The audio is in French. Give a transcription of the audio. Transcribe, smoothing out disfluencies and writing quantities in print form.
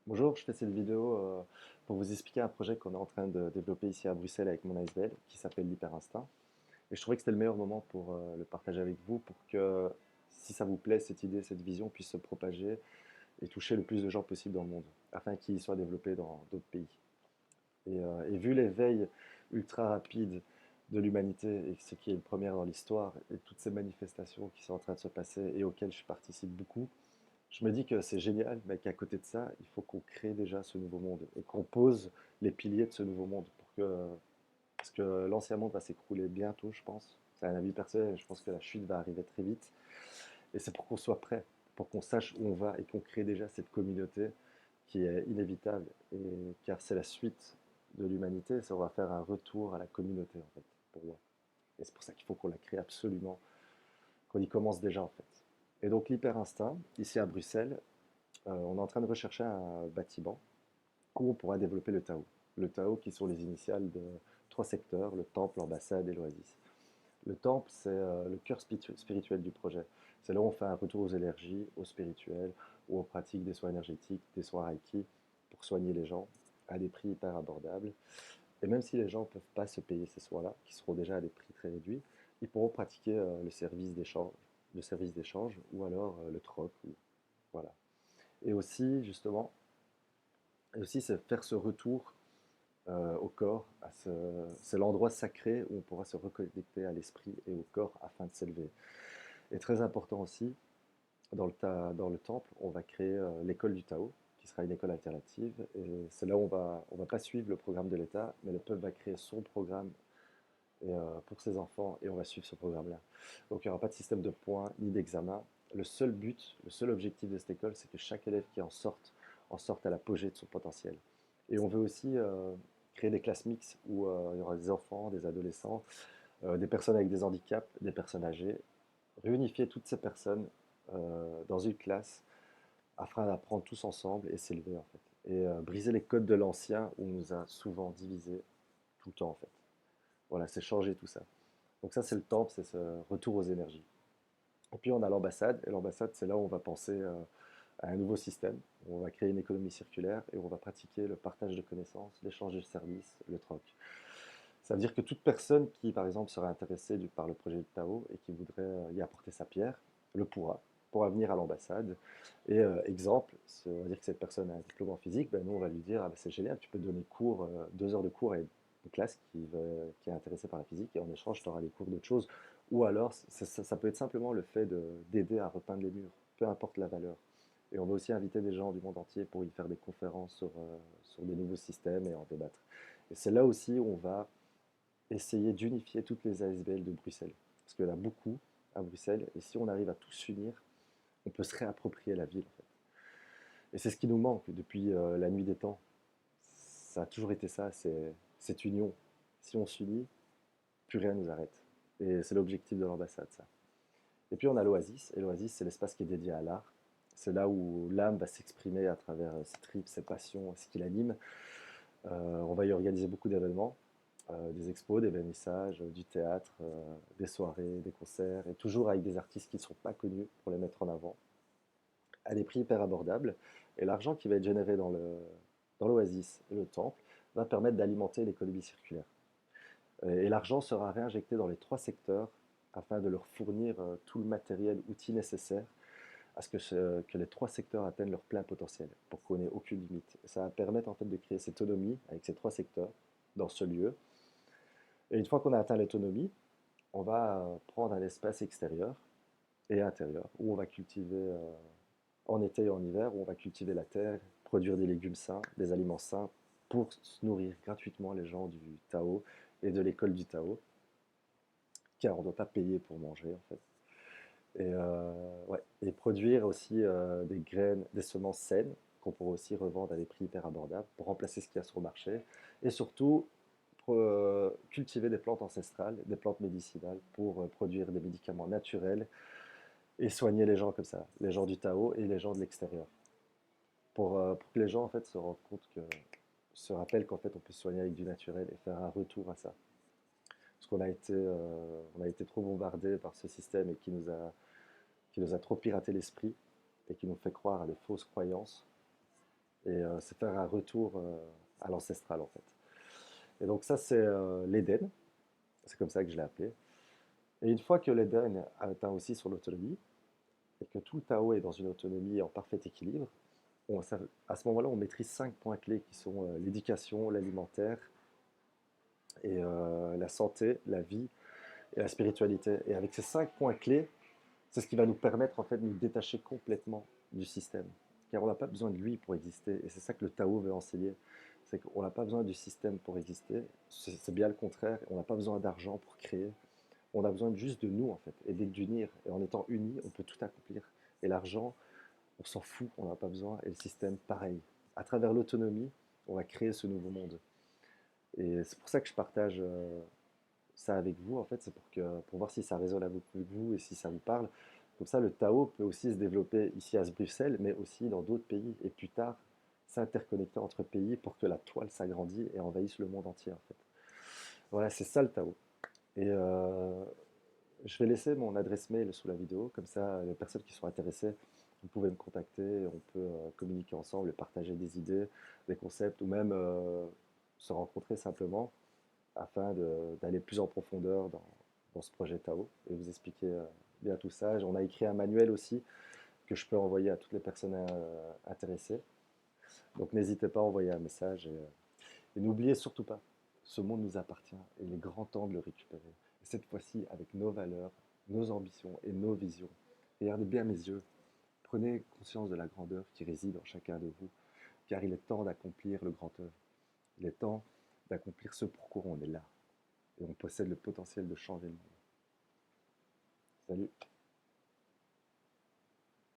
Bonjour, je fais cette vidéo pour vous expliquer un projet qu'on est en train de développer ici à Bruxelles avec mon ASBL qui s'appelle l'Hyperinstinct. Et je trouvais que c'était le meilleur moment pour le partager avec vous pour que, si ça vous plaît, cette idée, cette vision puisse se propager et toucher le plus de gens possible dans le monde, afin qu'il soit développé dans d'autres pays. Et vu l'éveil ultra rapide de l'humanité et ce qui est une première dans l'histoire et toutes ces manifestations qui sont en train de se passer et auxquelles je participe beaucoup, je me dis que c'est génial, mais qu'à côté de ça, il faut qu'on crée déjà ce nouveau monde et qu'on pose les piliers de ce nouveau monde parce que l'ancien monde va s'écrouler bientôt, je pense. C'est un avis personnel, je pense que la chute va arriver très vite. Et c'est pour qu'on soit prêt, pour qu'on sache où on va et qu'on crée déjà cette communauté qui est inévitable. Car c'est la suite de l'humanité, on va faire un retour à la communauté, en fait, pour moi. Et c'est pour ça qu'il faut qu'on la crée absolument, qu'on y commence déjà, en fait. Et donc l'hyper instinct, ici à Bruxelles, on est en train de rechercher un bâtiment où on pourra développer le Tao. Le Tao qui sont les initiales de trois secteurs, le temple, l'ambassade et l'oasis. Le temple, c'est le cœur spirituel du projet. C'est là où on fait un retour aux énergies, au spirituel, où on pratique des soins énergétiques, des soins Reiki pour soigner les gens à des prix hyper abordables. Et même si les gens ne peuvent pas se payer ces soins-là, qui seront déjà à des prix très réduits, ils pourront pratiquer le service d'échange ou alors le troc. Voilà. Et aussi, justement, c'est faire ce retour au corps. C'est l'endroit sacré où on pourra se reconnecter à l'esprit et au corps afin de s'élever. Et très important aussi, dans le temple, on va créer l'école du Tao, qui sera une école alternative. Et c'est là où on va pas suivre le programme de l'État, mais le peuple va créer son programme pour ses enfants et on va suivre ce programme-là. Donc il n'y aura pas de système de points ni d'examen. Le seul but, le seul objectif de cette école, c'est que chaque élève qui en sorte à l'apogée de son potentiel. Et on veut aussi créer des classes mixtes où il y aura des enfants, des adolescents, des personnes avec des handicaps, des personnes âgées. Réunifier toutes ces personnes dans une classe afin d'apprendre tous ensemble et s'élever en fait. Et briser les codes de l'ancien où on nous a souvent divisés tout le temps en fait. Voilà, c'est changer tout ça. Donc ça, c'est le temple, c'est ce retour aux énergies. Et puis on a l'ambassade, et l'ambassade, c'est là où on va penser à un nouveau système, où on va créer une économie circulaire et où on va pratiquer le partage de connaissances, l'échange de services, le troc. Ça veut dire que toute personne qui, par exemple, serait intéressée par le projet de Tao et qui voudrait y apporter sa pierre, le pourra venir à l'ambassade. Et exemple, on va dire que cette personne a un diplôme en physique, ben nous on va lui dire, ah ben c'est génial, tu peux donner cours, 2 heures de cours à une classe qui est intéressée par la physique et en échange tu auras les cours d'autres choses. Ou alors ça peut être simplement le fait d'aider à repeindre les murs, peu importe la valeur. Et on va aussi inviter des gens du monde entier pour y faire des conférences sur des nouveaux systèmes et en débattre. Et c'est là aussi où on va essayer d'unifier toutes les ASBL de Bruxelles. Parce qu'il y en a beaucoup à Bruxelles, et si on arrive à tous s'unir, on peut se réapproprier la ville. En fait. Et c'est ce qui nous manque depuis la nuit des temps. Ça a toujours été ça, c'est cette union. Si on s'unit, plus rien ne nous arrête. Et c'est l'objectif de l'ambassade, ça. Et puis on a l'Oasis, et l'Oasis, c'est l'espace qui est dédié à l'art. C'est là où l'âme va s'exprimer à travers ses tripes, ses passions, ce qui l'anime. On va y organiser beaucoup d'événements, des expos, des vernissages, du théâtre, des soirées, des concerts, et toujours avec des artistes qui ne sont pas connus pour les mettre en avant, à des prix hyper abordables. Et l'argent qui va être généré dans l'Oasis et le temple va permettre d'alimenter l'économie circulaire. Et l'argent sera réinjecté dans les trois secteurs afin de leur fournir tout le matériel, outils nécessaires à ce que les trois secteurs atteignent leur plein potentiel, pour qu'on n'ait aucune limite. Et ça va permettre en fait de créer cette autonomie avec ces trois secteurs dans ce lieu. Et une fois qu'on a atteint l'autonomie, on va prendre un espace extérieur et intérieur où on va cultiver en été et en hiver, où on va cultiver la terre, produire des légumes sains, des aliments sains pour se nourrir gratuitement les gens du Tao et de l'école du Tao, car on ne doit pas payer pour manger en fait. Ouais. Et produire aussi des graines, des semences saines qu'on pourra aussi revendre à des prix hyper abordables pour remplacer ce qu'il y a sur le marché. Et surtout, cultiver des plantes ancestrales, des plantes médicinales pour produire des médicaments naturels et soigner les gens comme ça, les gens du Tao et les gens de l'extérieur. Pour que les gens en fait se rendent compte se rappellent qu'en fait on peut se soigner avec du naturel et faire un retour à ça. Parce on a été trop bombardé par ce système et qui nous a trop piraté l'esprit et qui nous fait croire à des fausses croyances Et c'est faire un retour à l'ancestral en fait. Et donc ça c'est l'Éden, c'est comme ça que je l'ai appelé. Et une fois que l'Éden a atteint aussi son autonomie, et que tout le Tao est dans une autonomie en parfait équilibre, à ce moment-là on maîtrise 5 points clés qui sont l'éducation, l'alimentaire, et la santé, la vie et la spiritualité. Et avec ces 5 points clés, c'est ce qui va nous permettre en fait de nous détacher complètement du système. Car on n'a pas besoin de lui pour exister. Et c'est ça que le Tao veut enseigner. C'est qu'on n'a pas besoin du système pour exister. C'est bien le contraire. On n'a pas besoin d'argent pour créer. On a besoin juste de nous en fait et d'unir. Et en étant unis, on peut tout accomplir. Et l'argent, on s'en fout, on n'en a pas besoin. Et le système, pareil. À travers l'autonomie, on va créer ce nouveau monde. Et c'est pour ça que je partage ça avec vous, en fait, c'est pour voir si ça résonne avec vous et si ça vous parle. Comme ça, le Tao peut aussi se développer ici à Bruxelles, mais aussi dans d'autres pays, et plus tard, s'interconnecter entre pays pour que la toile s'agrandisse et envahisse le monde entier, en fait. Voilà, c'est ça le Tao. Et je vais laisser mon adresse mail sous la vidéo, comme ça, les personnes qui sont intéressées, vous pouvez me contacter, on peut communiquer ensemble et partager des idées, des concepts, ou même se rencontrer simplement afin d'aller plus en profondeur dans ce projet Tao et vous expliquer bien tout ça. On a écrit un manuel aussi que je peux envoyer à toutes les personnes intéressées. Donc n'hésitez pas à envoyer un message et n'oubliez surtout pas, ce monde nous appartient et il est grand temps de le récupérer. Et cette fois-ci avec nos valeurs, nos ambitions et nos visions. Regardez bien mes yeux, prenez conscience de la grandeur qui réside en chacun de vous, car il est temps d'accomplir le grand œuvre. Il est temps d'accomplir ce pourquoi on est là. Et on possède le potentiel de changer le monde. Salut!